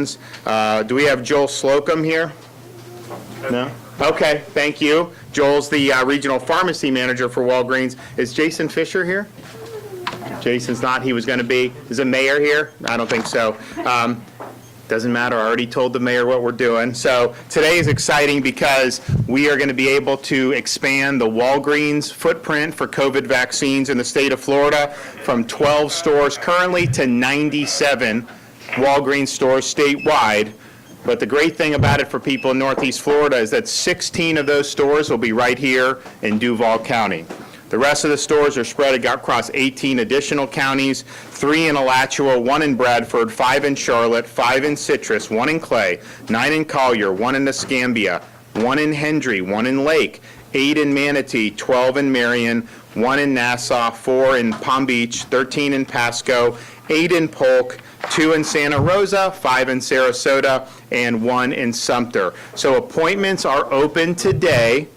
Do we have Joel Slocum here? No? Okay, thank you. Joel's the regional pharmacy manager for Walgreens. Is Jason Fisher here? Jason's not. He was going to be. Is the mayor here? I don't think so. Doesn't matter. I already told the mayor what we're doing. So today is exciting because we are going to be able to expand the Walgreens footprint for COVID vaccines in the state of Florida from 12 stores currently to 97 Walgreens stores statewide. But the great thing about it for people in Northeast Florida is that 16 of those stores will be right here in Duval County. The rest of the stores are spread across 18 additional counties, 3 in Alachua, 1 in Bradford, 5 in Charlotte, 5 in Citrus, 1 in Clay, 9 in Collier, 1 in Escambia, 1 in Hendry, 1 in Lake, 8 in Manatee, 12 in Marion, 1 in Nassau, 4 in Palm Beach, 13 in Pasco, 8 in Polk, 2 in Santa Rosa, 5 in Sarasota, and 1 in Sumter. So appointments are open today,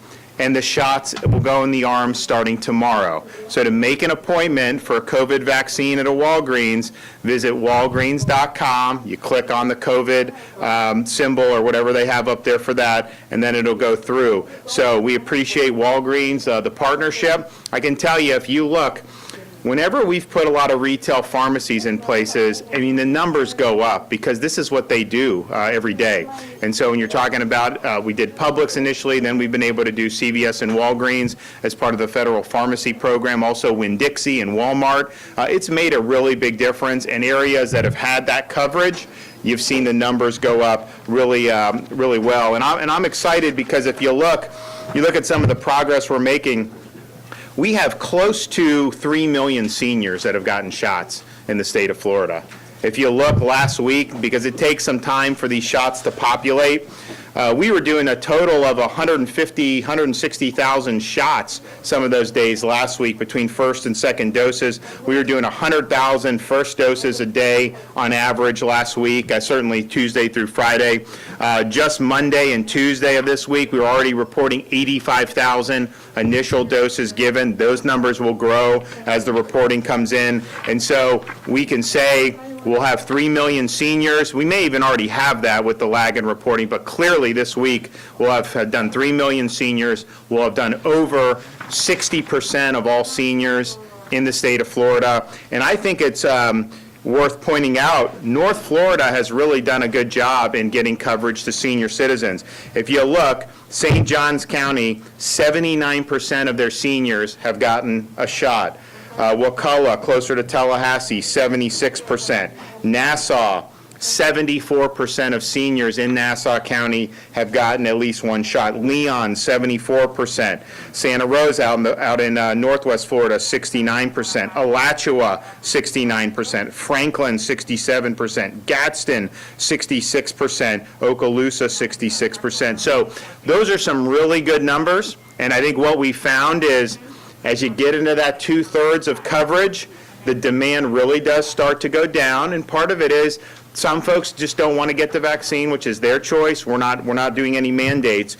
and the shots will go in the arms starting tomorrow. So to make an appointment for a COVID vaccine at a Walgreens, visit walgreens.com. You click on the COVID symbol or whatever they have up there for that, and then it'll go through. So we appreciate Walgreens, the partnership. I can tell you, if you look, whenever we've put a lot of retail pharmacies in places, I mean, the numbers go up because this is what they do every day. And so when you're talking about, we did Publix initially, then we've been able to do CVS and Walgreens as part of the federal pharmacy program, also Winn-Dixie and Walmart. It's made a really big difference in areas that have had that coverage. You've seen the numbers go up really, really well. And I'm excited because if you look at some of the progress we're making. We have close to 3 million seniors that have gotten shots in the state of Florida. If you look last week, because it takes some time for these shots to populate, we were doing a total of 160,000 shots some of those days last week between first and second doses. We were doing 100,000 first doses a day on average last week, certainly Tuesday through Friday. Just Monday and Tuesday of this week, we were already reporting 85,000 initial doses given. Those numbers will grow as the reporting comes in. And so we can say we'll have 3 million seniors. We may even already have that with the lag in reporting, but clearly this week we'll have done 3 million seniors. We'll have done over 60% of all seniors in the state of Florida. And I think it's worth pointing out, North Florida has really done a good job in getting coverage to senior citizens. If you look, St. Johns County, 79% of their seniors have gotten a shot. Wakulla, closer to Tallahassee, 76%. Nassau, 74% of seniors in Nassau County have gotten at least one shot. Leon, 74%. Santa Rosa out in Northwest Florida, 69%. Alachua, 69%. Franklin, 67%. Gadsden, 66%. Okaloosa, 66%. So those are some really good numbers. And I think what we found is as you get into that 2/3 of coverage, the demand really does start to go down. And part of it is some folks just don't want to get the vaccine, which is their choice. We're not doing any mandates.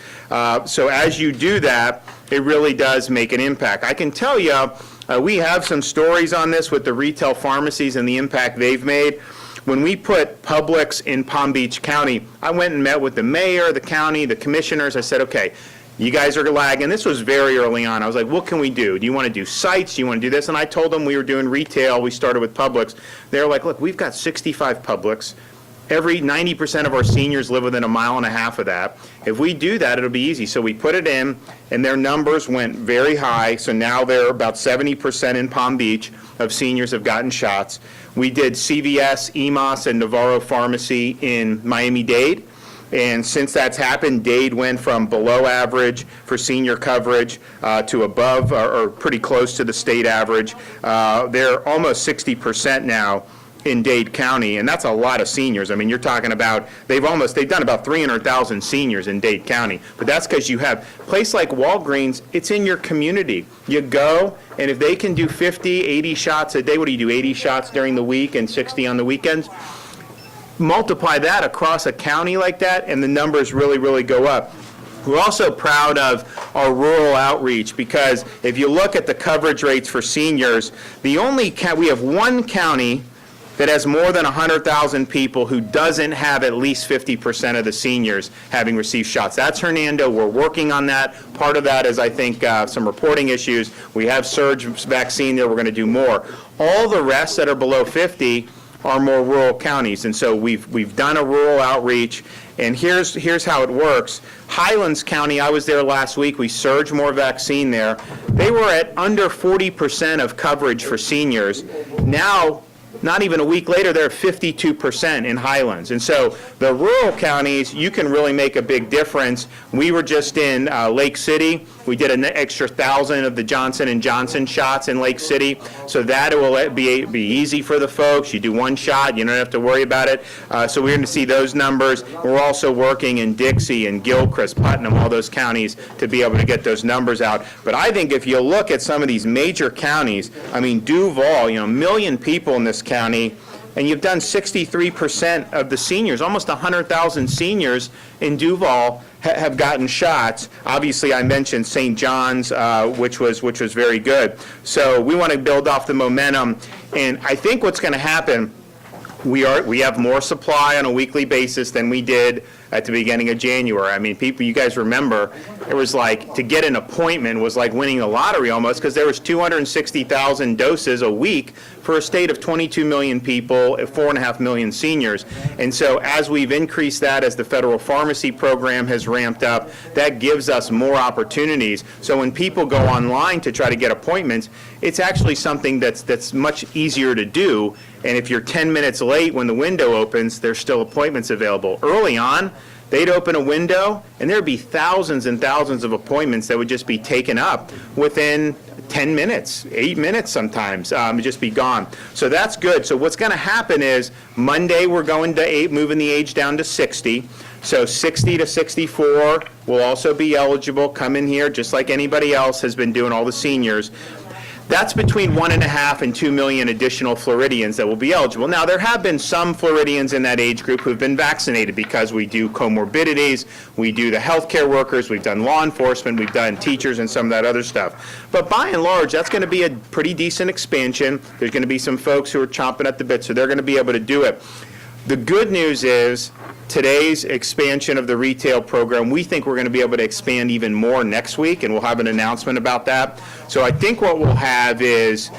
So as you do that, it really does make an impact. I can tell you, we have some stories on this with the retail pharmacies and the impact they've made. When we put Publix in Palm Beach County, I went and met with the mayor, the county, the commissioners. I said, okay, you guys are lagging. This was very early on. I was like, what can we do? Do you want to do sites? Do you want to do this? And I told them we were doing retail. We started with Publix. They're like, look, we've got 65 Publix. 90% of our seniors live within 1.5 miles of that. If we do that, it'll be easy. So we put it in, and their numbers went very high. So now they're about 70% in Palm Beach of seniors have gotten shots. We did CVS, EMOS, and Navarro Pharmacy in Miami-Dade. And since that's happened, Dade went from below average for senior coverage to above or pretty close to the state average. They're almost 60% now in Dade County, and that's a lot of seniors. I mean, you're talking about, they've done about 300,000 seniors in Dade County, but that's because you have a place like Walgreens, it's in your community. You go, and if they can do 50, 80 shots a day, what do you do, 80 shots during the week and 60 on the weekends? Multiply that across a county like that, and the numbers really, really go up. We're also proud of our rural outreach because if you look at the coverage rates for seniors, we have one county that has more than 100,000 people who doesn't have at least 50% of the seniors having received shots. That's Hernando. We're working on that. Part of that is, I think, some reporting issues. We have surge vaccine there. We're going to do more. All the rest that are below 50 are more rural counties, and so we've done a rural outreach. And here's how it works. Highlands County, I was there last week. We surged more vaccine there. They were at under 40% of coverage for seniors. Now, not even a week later, they're at 52% in Highlands. And so the rural counties, you can really make a big difference. We were just in Lake City. We did an extra 1,000 of the Johnson & Johnson shots in Lake City. So that will be easy for the folks. You do one shot, you don't have to worry about it. So we're going to see those numbers. We're also working in Dixie and Gilchrist, Putnam, all those counties to be able to get those numbers out. But I think if you look at some of these major counties, I mean, Duval, 1 million people in this county, and you've done 63% of the seniors, almost 100,000 seniors in Duval have gotten shots. Obviously, I mentioned St. John's, which was very good. So we want to build off the momentum, and I think what's going to happen, we have more supply on a weekly basis than we did at the beginning of January. I mean, people, you guys remember, it was like, to get an appointment was like winning the lottery almost, because there was 260,000 doses a week for a state of 22 million people, 4.5 million seniors. And so as we've increased that, as the federal pharmacy program has ramped up, that gives us more opportunities. So when people go online to try to get appointments, it's actually something that's much easier to do. And if you're 10 minutes late when the window opens, there's still appointments available. Early on, they'd open a window, and there'd be thousands and thousands of appointments that would just be taken up within 10 minutes, 8 minutes sometimes, just be gone. So that's good. So what's going to happen is Monday we're going to moving the age down to 60. So 60 to 64 will also be eligible. Come in here just like anybody else has been doing, all the seniors. That's between 1.5 and 2 million additional Floridians that will be eligible. Now, there have been some Floridians in that age group who've been vaccinated because we do comorbidities, we do the healthcare workers, we've done law enforcement, we've done teachers and some of that other stuff. But by and large, that's going to be a pretty decent expansion. There's going to be some folks who are chomping at the bit, so they're going to be able to do it. The good news is today's expansion of the retail program, we think we're going to be able to expand even more next week, and we'll have an announcement about that. So I think what we'll have is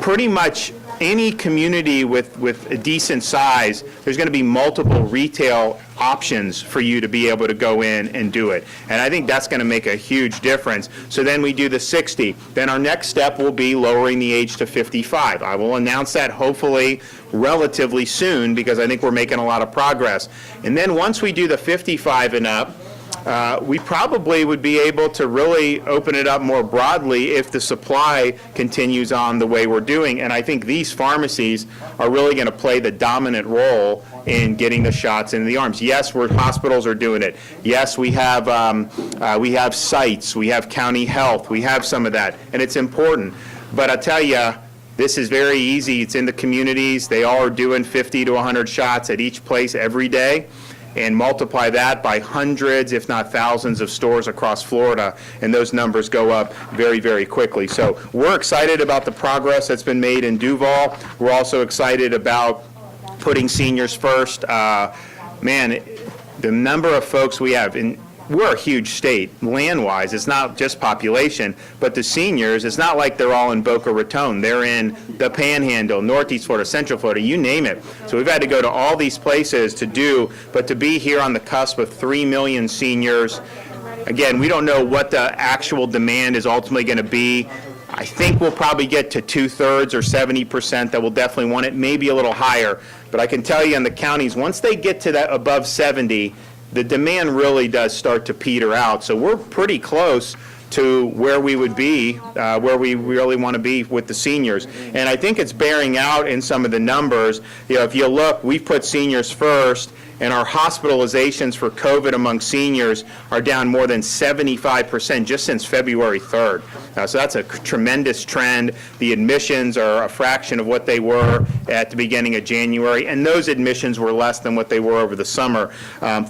pretty much any community with a decent size, there's going to be multiple retail options for you to be able to go in and do it. And I think that's going to make a huge difference. So then we do the 60. Then our next step will be lowering the age to 55. I will announce that hopefully relatively soon, because I think we're making a lot of progress. And then once we do the 55 and up, we probably would be able to really open it up more broadly if the supply continues on the way we're doing. And I think these pharmacies are really going to play the dominant role in getting the shots into the arms. Yes, hospitals are doing it. Yes, we have sites, we have county health, we have some of that, and it's important. But I tell you, this is very easy. It's in the communities. They all are doing 50 to 100 shots at each place every day. And multiply that by hundreds, if not thousands, of stores across Florida, and those numbers go up very, very quickly. So we're excited about the progress that's been made in Duval. We're also excited about putting seniors first. Man, the number of folks we have, and we're a huge state, land-wise. It's not just population, but the seniors, it's not like they're all in Boca Raton. They're in the Panhandle, Northeast Florida, Central Florida, you name it. So we've had to go to all these places but to be here on the cusp of 3 million seniors, again, we don't know what the actual demand is ultimately going to be. I think we'll probably get to 2/3 or 70% that will definitely want it, maybe a little higher. But I can tell you in the counties, once they get to that above 70, the demand really does start to peter out. So we're pretty close to where we would be, where we really want to be with the seniors. And I think it's bearing out in some of the numbers. If you look, we've put seniors first, and our hospitalizations for COVID among seniors are down more than 75% just since February 3rd. So that's a tremendous trend. The admissions are a fraction of what they were at the beginning of January, and those admissions were less than what they were over the summer.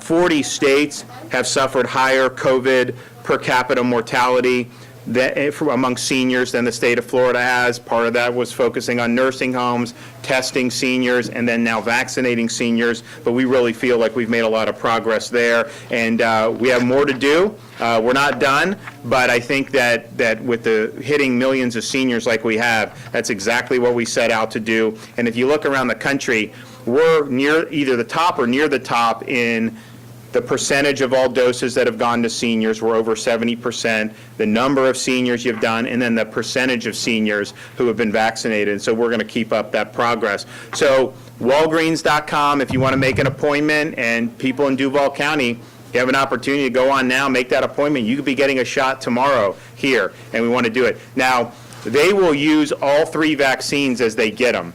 40 states have suffered higher COVID per capita mortality. among seniors than the state of Florida has. Part of that was focusing on nursing homes, testing seniors, and then now vaccinating seniors. But we really feel like we've made a lot of progress there, and we have more to do. We're not done, but I think that with the hitting millions of seniors like we have, that's exactly what we set out to do. And if you look around the country, we're near either the top or near the top in the percentage of all doses that have gone to seniors. We're over 70%, the number of seniors you've done, and then the percentage of seniors who have been vaccinated. And so we're going to keep up that progress. So Walgreens.com, if you want to make an appointment, and people in Duval County, you have an opportunity to go on now, make that appointment. You could be getting a shot tomorrow here, and we want to do it. Now, they will use all 3 vaccines as they get them.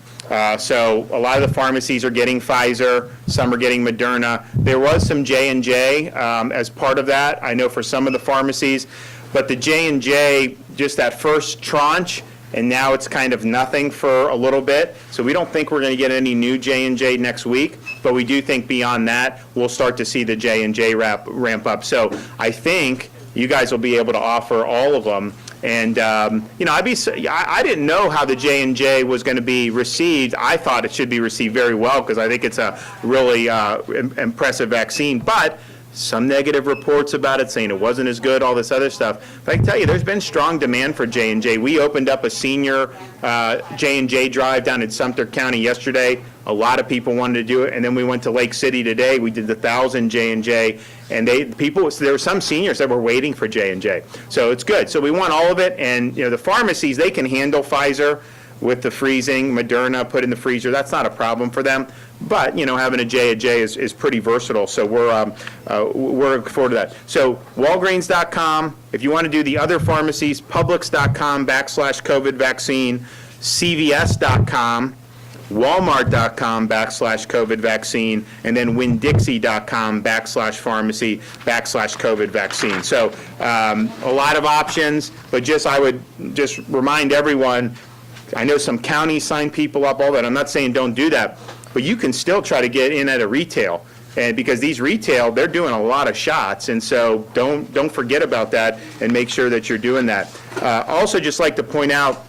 So a lot of the pharmacies are getting Pfizer, some are getting Moderna. There was some J&J as part of that, I know for some of the pharmacies, but the J&J, just that first tranche, and now it's kind of nothing for a little bit. So we don't think we're going to get any new J&J next week, but we do think beyond that, we'll start to see the J&J ramp up. So I think you guys will be able to offer all of them. And, you know, I didn't know how the J&J was going to be received. I thought it should be received very well because I think it's a really impressive vaccine. But some negative reports about it saying it wasn't as good, all this other stuff. But I can tell you, there's been strong demand for J&J. We opened up a senior J&J drive down in Sumter County yesterday. A lot of people wanted to do it, and then we went to Lake City today. We did the 1,000 J&J, and there were some seniors that were waiting for J&J. So it's good. So we want all of it, and you know the pharmacies, they can handle Pfizer with the freezing, Moderna put in the freezer. That's not a problem for them. But you know, having a J&J is pretty versatile. So we're looking forward to that. So Walgreens.com. If you want to do the other pharmacies, Publix.com/COVID vaccine, CVS.com. Walmart.com/COVID vaccine, and then Winn-Dixie.com/pharmacy/COVID vaccine. So a lot of options, but I would just remind everyone, I know some counties sign people up, all that. I'm not saying don't do that, but you can still try to get in at a retail. And because these retail, they're doing a lot of shots, and so don't forget about that and make sure that you're doing that. Also, just like to point out,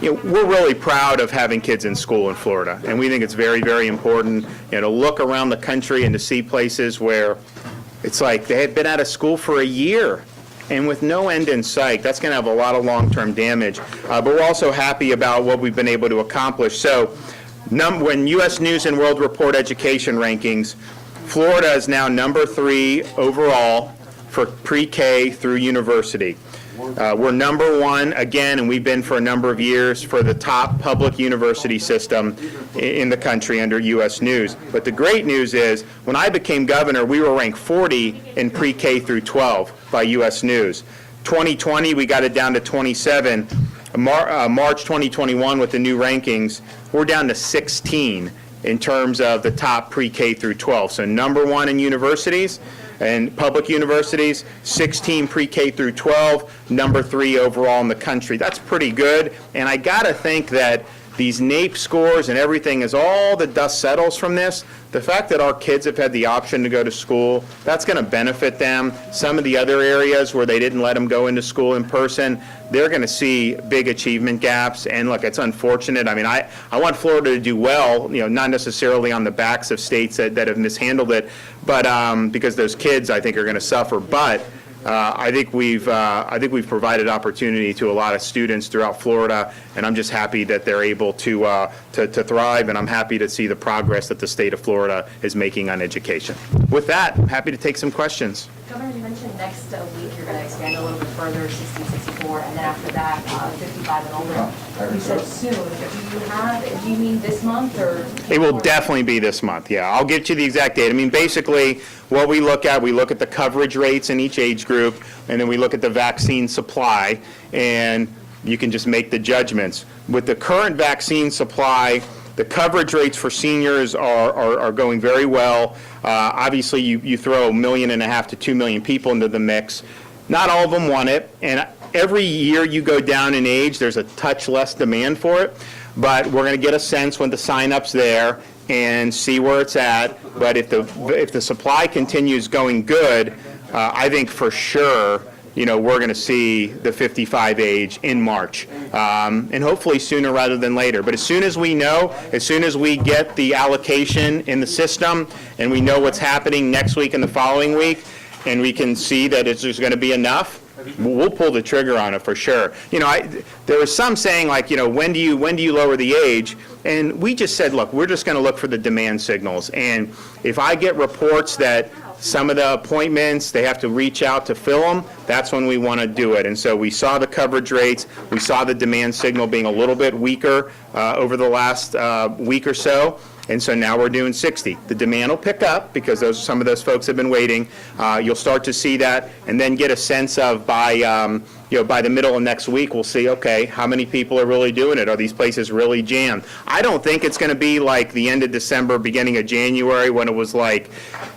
you know, we're really proud of having kids in school in Florida, and we think it's very, very important, you know, to look around the country and to see places where it's like they had been out of school for a year and with no end in sight. That's going to have a lot of long-term damage. But we're also happy about what we've been able to accomplish. So when U.S. News and World Report education rankings, Florida is now number 3 overall for pre-K through university. We're number 1 again, and we've been for a number of years, for the top public university system in the country under U.S. News. But the great news is, when I became governor, we were ranked 40 in pre-K through 12 by U.S. News. 2020, we got it down to 27. March 2021, with the new rankings, we're down to 16 in terms of the top pre-K through 12. So number 1 in universities and public universities, 16 pre-K through 12, number 3 overall in the country. That's pretty good, and I gotta think that these NAEP scores and everything, as all the dust settles from this, the fact that our kids have had the option to go to school, that's going to benefit them. Some of the other areas where they didn't let them go into school in person, they're going to see big achievement gaps. And look, it's unfortunate. I mean, I want Florida to do well, you know, not necessarily on the backs of states that have mishandled it, but because those kids, I think, are going to suffer. But I think we've provided opportunity to a lot of students throughout Florida, and I'm just happy that they're able to thrive, and I'm happy to see the progress that the state of Florida is making on education. With that, I'm happy to take some questions. Governor, you mentioned next week you're going to expand a little bit further, 60, 64, and then after that, 55 and older. You said soon. Do you mean this month, or? It will definitely be this month, yeah. I'll get you the exact date. I mean, basically, what we look at the coverage rates in each age group, and then we look at the vaccine supply, and you can just make the judgments. With the current vaccine supply, the coverage rates for seniors are going very well. Obviously, you throw 1.5 million to 2 million people into the mix. Not all of them want it, and every year you go down in age, there's a touch less demand for it, but we're going to get a sense when the sign-up's there and see where it's at. But if the supply continues going good, I think for sure we're going to see the 55 age in March, and hopefully sooner rather than later. But as soon as we know, as soon as we get the allocation in the system and we know what's happening next week and the following week, and we can see that there's going to be enough, we'll pull the trigger on it for sure. There was some saying like, when do you lower the age? And we just said, look, we're just going to look for the demand signals. And if I get reports that some of the appointments, they have to reach out to fill them, that's when we want to do it. And so we saw the coverage rates, we saw the demand signal being a little bit weaker over the last week or so. And so now we're doing 60. The demand will pick up because some of those folks have been waiting. You'll start to see that and then get a sense of by the middle of next week, we'll see, okay, how many people are really doing it? Are these places really jammed? I don't think it's going to be like the end of December, beginning of January when it was like,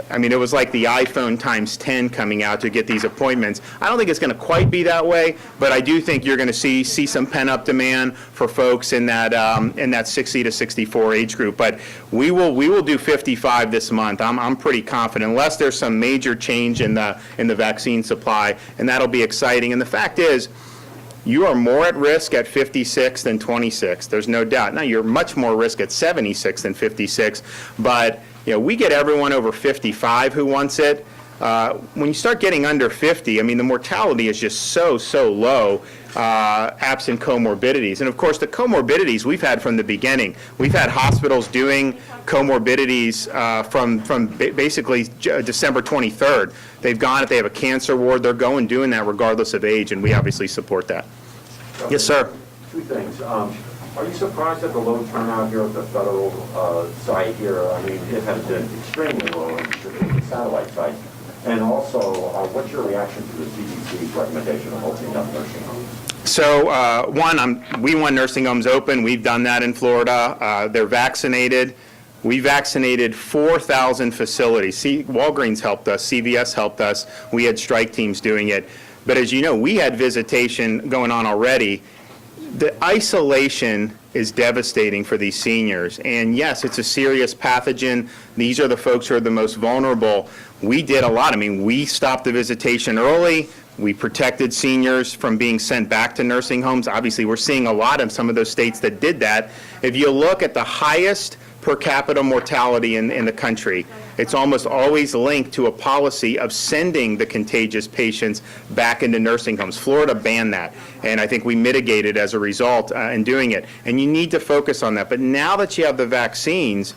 it was like the iPhone times 10 coming out to get these appointments. I don't think it's going to quite be that way, but I do think you're going to see some pent-up demand for folks in that 60 to 64 age group. But we will do 55 this month. I'm pretty confident, unless there's some major change in the vaccine supply, and that'll be exciting. And the fact is, you are more at risk at 56 than 26. There's no doubt. Now, you're much more risk at 76 than 56, but we get everyone over 55 who wants it. When you start getting under 50, the mortality is just so low, absent comorbidities. And of course, the comorbidities we've had from the beginning. We've had hospitals doing comorbidities from basically December 23rd. They've gone, if they have a cancer ward, they're doing that regardless of age, and we obviously support that. Yes, sir. Two things. Are you surprised at the low turnout here at the federal site here? It has been extremely low in the satellite site. And also, what's your reaction to the CDC's recommendation of opening up nursing homes? So, we want nursing homes open. We've done that in Florida. They're vaccinated. We vaccinated 4,000 facilities. Walgreens helped us. CVS helped us. We had strike teams doing it. But as you know, we had visitation going on already. The isolation is devastating for these seniors. And yes, it's a serious pathogen. These are the folks who are the most vulnerable. We did a lot. We stopped the visitation early. We protected seniors from being sent back to nursing homes. Obviously, we're seeing a lot of some of those states that did that. If you look at the highest per capita mortality in the country, it's almost always linked to a policy of sending the contagious patients back into nursing homes. Florida banned that, and I think we mitigated as a result in doing it. And you need to focus on that. But now that you have the vaccines,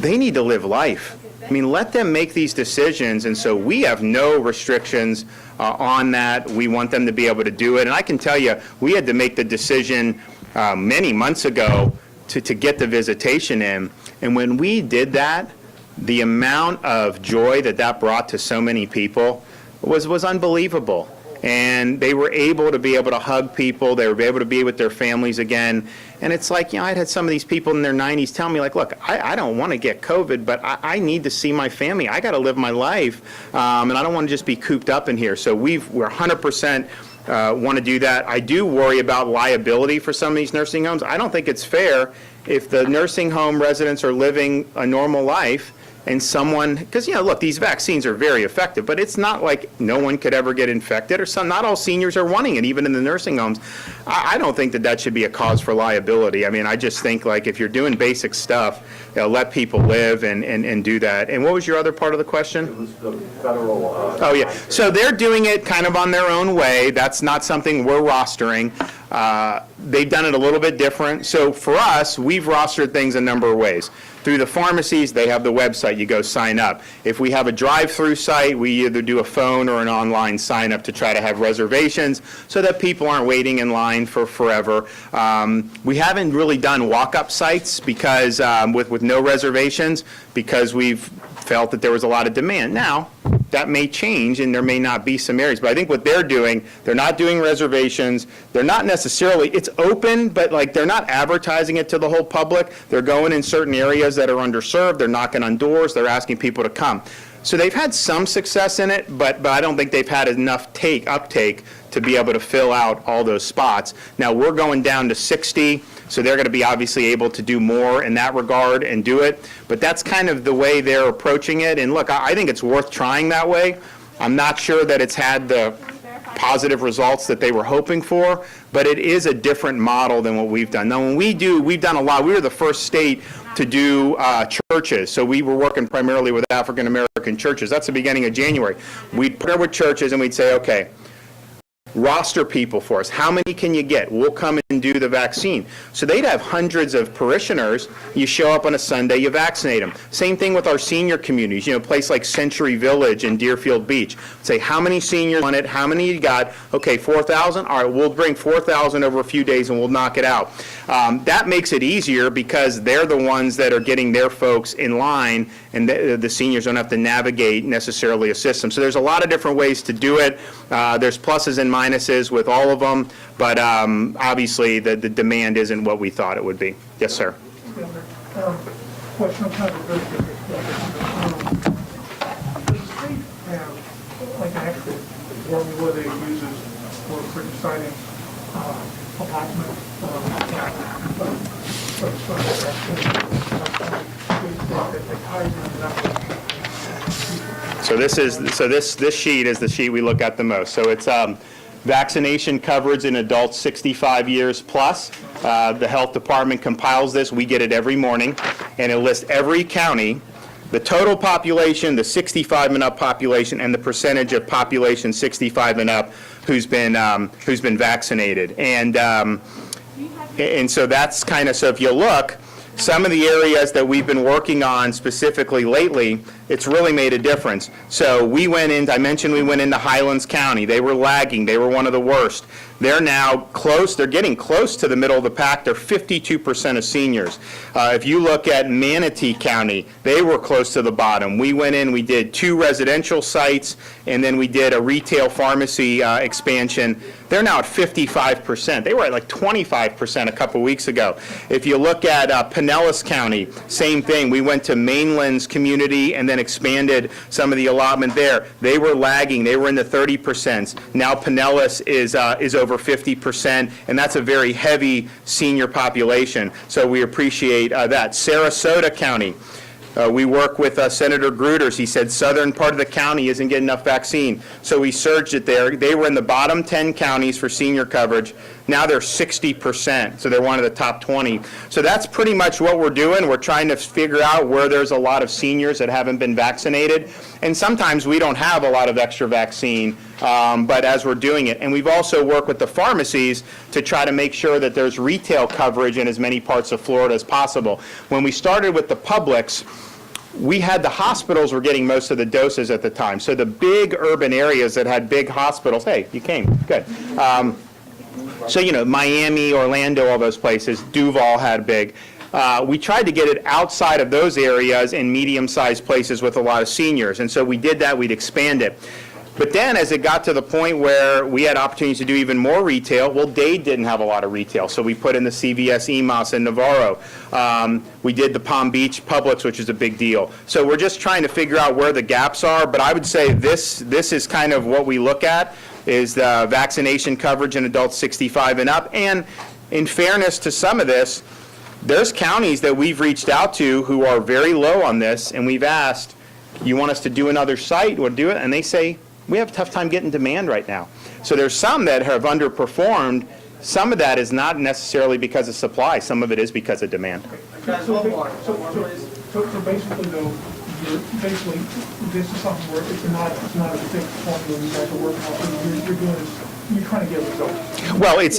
they need to live life. Let them make these decisions, and so we have no restrictions on that. We want them to be able to do it. And I can tell you, we had to make the decision many months ago to get the visitation in. And when we did that, the amount of joy that brought to so many people was unbelievable. And they were able to hug people. They were able to be with their families again. And it's like, I'd had some of these people in their 90s tell me, like, look, I don't want to get COVID, but I need to see my family. I got to live my life, and I don't want to just be cooped up in here. So we're 100% want to do that. I do worry about liability for some of these nursing homes. I don't think it's fair if the nursing home residents are living a normal life and someone, because, look, these vaccines are very effective, but it's not like no one could ever get infected, or not all seniors are wanting it, even in the nursing homes. I don't think that should be a cause for liability. I just think, like, if you're doing basic stuff, let people live and do that. And what was your other part of the question? It was the federal... Oh, yeah. So they're doing it kind of on their own way. That's not something we're rostering. They've done it a little bit different. So for us, we've rostered things a number of ways. Through the pharmacies, they have the website. You go sign up. If we have a drive-through site, we either do a phone or an online sign-up to try to have reservations so that people aren't waiting in line for forever. We haven't really done walk-up sites because with no reservations, because we've felt that there was a lot of demand. Now, that may change and there may not be some areas, but I think what they're doing, they're not doing reservations. They're not necessarily, it's open, but like they're not advertising it to the whole public. They're going in certain areas that are underserved. They're knocking on doors. They're asking people to come. So they've had some success in it, but I don't think they've had enough uptake to be able to fill out all those spots. Now we're going down to 60, so they're going to be obviously able to do more in that regard and do it. But that's kind of the way they're approaching it. And look, I think it's worth trying that way. I'm not sure that it's had the positive results that they were hoping for, but it is a different model than what we've done. Now, when we've done a lot. We were the first state to do churches, so we were working primarily with African American churches. That's the beginning of January. We'd partner with churches and we'd say, okay, roster people for us. How many can you get? We'll come and do the vaccine. So they'd have hundreds of parishioners. You show up on a Sunday, you vaccinate them. Same thing with our senior communities. A place like Century Village and Deerfield Beach. Say, how many seniors want it? How many you got? Okay, 4,000? All right, we'll bring 4,000 over a few days and we'll knock it out. That makes it easier because they're the ones that are getting their folks in line, and the seniors don't have to navigate necessarily a system. So there's a lot of different ways to do it. There's pluses and minuses with all of them, but obviously the demand isn't what we thought it would be. Yes, sir. Question kind of very different. Does the state have like an actual formula they uses for deciding allotment So this sheet is the sheet we look at the most. So it's vaccination coverage in adults 65 years plus. The health department compiles this. We get it every morning, and it lists every county, the total population, the 65 and up population, and the percentage of population 65 and up who's been vaccinated. And so that's kind of, so if you look, some of the areas that we've been working on specifically lately, it's really made a difference. So we went in, I mentioned we went into Highlands County. They were lagging. They were one of the worst. They're now close. They're getting close to the middle of the pack. They're 52% of seniors. If you look at Manatee County, they were close to the bottom. We went in, we did 2 residential sites, and then we did a retail pharmacy expansion. They're now at 55%. They were at like 25% a couple weeks ago. If you look at Pinellas County, same thing. We went to Mainland's community and then expanded some of the allotment there. They were lagging. They were in the 30%. Now Pinellas is over 50%, and that's a very heavy senior population. So we appreciate that. Sarasota County. We work with Senator Gruters. He said southern part of the county isn't getting enough vaccine, so we surged it there. They were in the bottom 10 counties for senior coverage. Now they're 60%, so they're one of the top 20. So that's pretty much what we're doing. We're trying to figure out where there's a lot of seniors that haven't been vaccinated, and sometimes we don't have a lot of extra vaccine, but as we're doing it. And we've also worked with the pharmacies to try to make sure that there's retail coverage in as many parts of Florida as possible. When we started with the Publix, we had the hospitals were getting most of the doses at the time. So the big urban areas that had big hospitals, hey, you came, good. So, Miami, Orlando, all those places, Duval had big. We tried to get it outside of those areas in medium-sized places with a lot of seniors. And so we did that, we'd expand it. But then as it got to the point where we had opportunities to do even more retail, well, Dade didn't have a lot of retail, so we put in the CVS EMOS in Navarro. We did the Palm Beach Publix, which is a big deal. So we're just trying to figure out where the gaps are, but I would say this is kind of what we look at, is the vaccination coverage in adults 65 and up. And in fairness to some of this, there's counties that we've reached out to who are very low on this, and we've asked, you want us to do another site or do it? And they say, we have a tough time getting demand right now. So there's some that have underperformed. Some of that is not necessarily because of supply. Some of it is because of demand. So basically, though, basically, this is something where it's not a fixed formula you guys are working on. You're doing this. You're trying to get results. Well, it's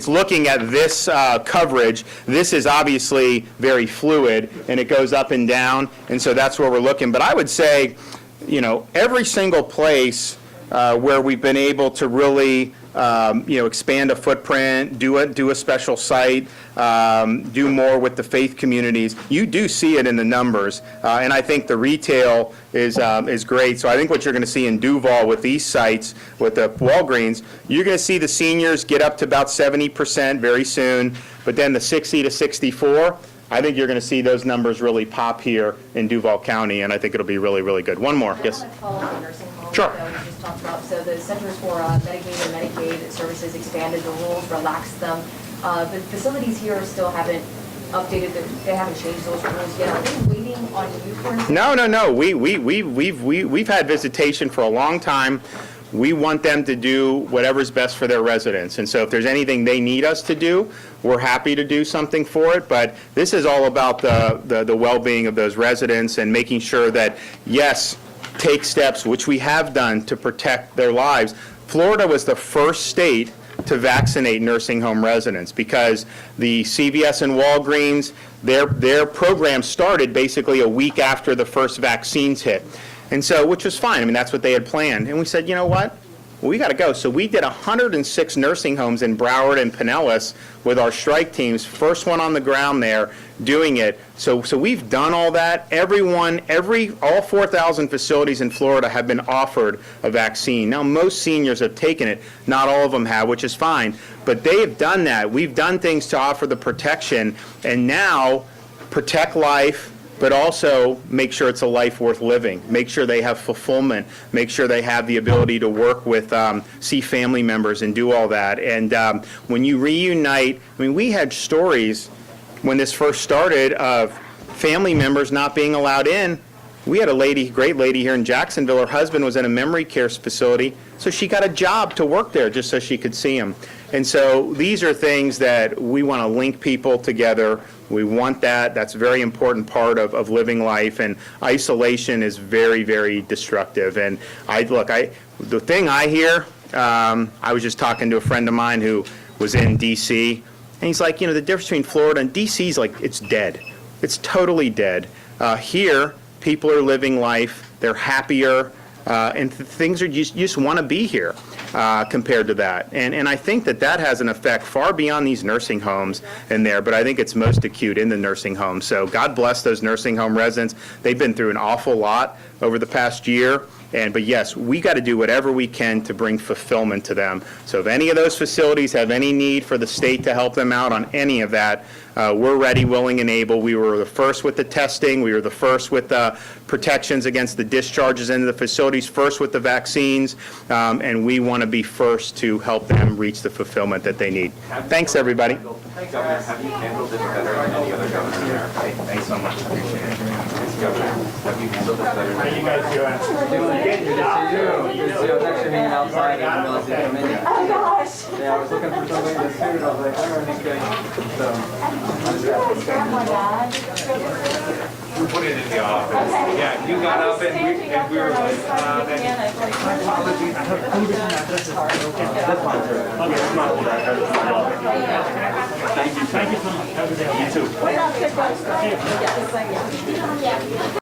looking at this coverage. This is obviously very fluid, and it goes up and down, and so that's where we're looking. But I would say, every single place where we've been able to really, expand a footprint, do a special site, do more with the faith communities, you do see it in the numbers. And I think the retail is great. So I think what you're going to see in Duval with these sites, with the Walgreens, you're going to see the seniors get up to about 70% very soon, but then the 60 to 64, I think you're going to see those numbers really pop here in Duval County, and I think it'll be really, really good. One more, yes? I want to follow up on nursing homes Sure. that we just talked about. So the Centers for Medicaid and Medicaid Services expanded the rules, relaxed them. The facilities here still haven't updated, they haven't changed those rules yet. Are they waiting on you for? No. We've had visitation for a long time. we want them to do whatever's best for their residents. And so if there's anything they need us to do, we're happy to do something for it. But this is all about the well-being of those residents and making sure that, yes, take steps, which we have done, to protect their lives. Florida was the first state to vaccinate nursing home residents because the CVS and Walgreens, their program started basically a week after the first vaccines hit. And so, which was fine. I mean, that's what they had planned. And we said, you know what? We got to go. So we did 106 nursing homes in Broward and Pinellas with our strike teams, first one on the ground there doing it. So we've done all that. All 4,000 facilities in Florida have been offered a vaccine. Now, most seniors have taken it. Not all of them have, which is fine. But they have done that. We've done things to offer the protection, and now protect life, but also make sure it's a life worth living. Make sure they have fulfillment. Make sure they have the ability to work with, see family members and do all that. And when you reunite, I mean, we had stories when this first started of family members not being allowed in. We had a lady, great lady here in Jacksonville. Her husband was in a memory care facility, so she got a job to work there just so she could see him. And so these are things that we want to link people together. We want that. That's a very important part of living life. And isolation is very, very destructive. And the thing I hear, I was just talking to a friend of mine who was in D.C., and he's like, the difference between Florida and D.C. is like, it's dead. It's totally dead. Here, people are living life. They're happier. And things are, you just want to be here compared to that. And I think that has an effect far beyond these nursing homes in there, but I think it's most acute in the nursing homes. So God bless those nursing home residents. They've been through an awful lot over the past year. But yes, we got to do whatever we can to bring fulfillment to them. So if any of those facilities have any need for the state to help them out on any of that, we're ready, willing, and able. We were the first with the testing. We were the first with the protections against the discharges into the facilities, first with the vaccines, and we want to be first to help them reach the fulfillment that they need. Thanks, everybody. Governor, have you handled this better than any other governor in America? Thanks so much. Appreciate it. Governor, have you handled this better than any How you guys doing? Good to see you. Good to see you. I was actually hanging outside. I didn't realize you came in yet. Oh, gosh. Yeah, I was looking for somebody in the suit. I was like, I don't know this guy. So, My bag. We put it in the office. Yeah, you got up and we were like, thank you so much. Have a good day. You too. Yes, thank you.